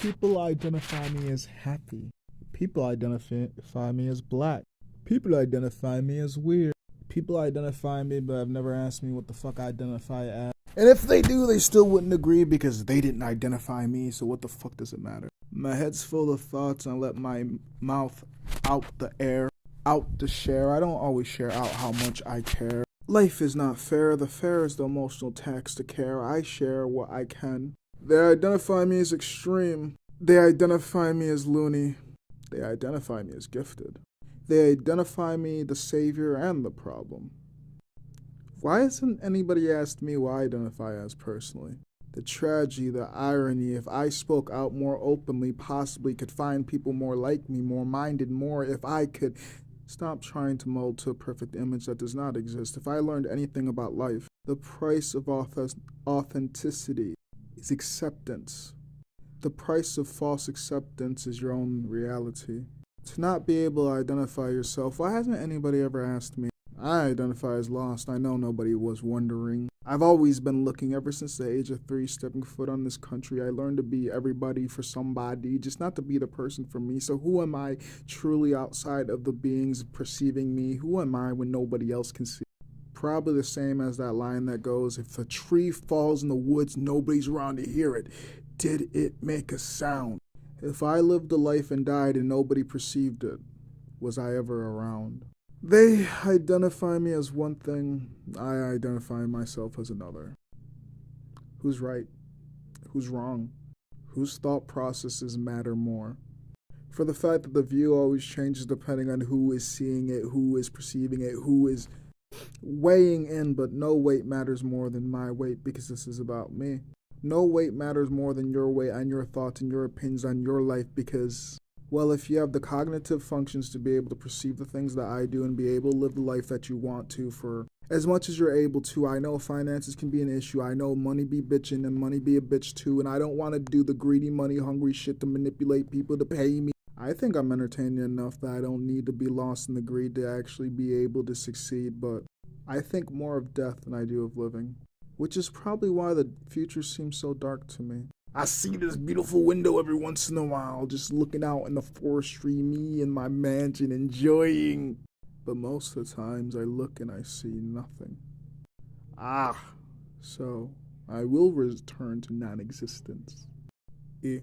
People identify me as happy. People identify me as black. People identify me as weird. People identify me, but have never asked me what the fuck I identify as. And if they do, they still wouldn't agree because they didn't identify me, so what the fuck does it matter? My head's full of thoughts and I let my mouth out the air, out to share. I don't always share out how much I care. Life is not fair. The fair is the emotional tax to care. I share what I can. They identify me as extreme. They identify me as loony. They identify me as gifted. They identify me the savior and the problem. Why hasn't anybody asked me what I identify as personally? The tragedy, the irony, if I spoke out more openly, possibly could find people more like me, more minded, more if I could stop trying to mold to a perfect image that does not exist. If I learned anything about life, the price of authenticity is acceptance. The price of false acceptance is your own reality. To not be able to identify yourself, why hasn't anybody ever asked me? I identify as lost. I know nobody was wondering. I've always been looking ever since the age of 3, stepping foot on this country. I learned to be everybody for somebody, just not to be the person for me. So who am I truly outside of the beings perceiving me? Who am I when nobody else can see? Probably the same as that line that goes, if a tree falls in the woods, nobody's around to hear it. Did it make a sound? If I lived a life and died and nobody perceived it, was I ever around? They identify me as one thing, I identify myself as another. Who's right? Who's wrong? Whose thought processes matter more? For the fact that the view always changes depending on who is seeing it, who is perceiving it, who is weighing in, but no weight matters more than my weight because this is about me. No weight matters more than your weight and your thoughts and your opinions on your life because, well, if you have the cognitive functions to be able to perceive the things that I do and be able to live the life that you want to for as much as you're able to. I know finances can be an issue. I know money be bitching and money be a bitch too, and I don't want to do the greedy, money hungry shit to manipulate people to pay me. I think I'm entertaining enough that I don't need to be lost in the greed to actually be able to succeed, but I think more of death than I do of living, which is probably why the future seems so dark to me. I see this beautiful window every once in a while, just looking out in the forestry, me in my mansion, enjoying. But most of the times I look and I see nothing. So I will return to non-existence. Eh.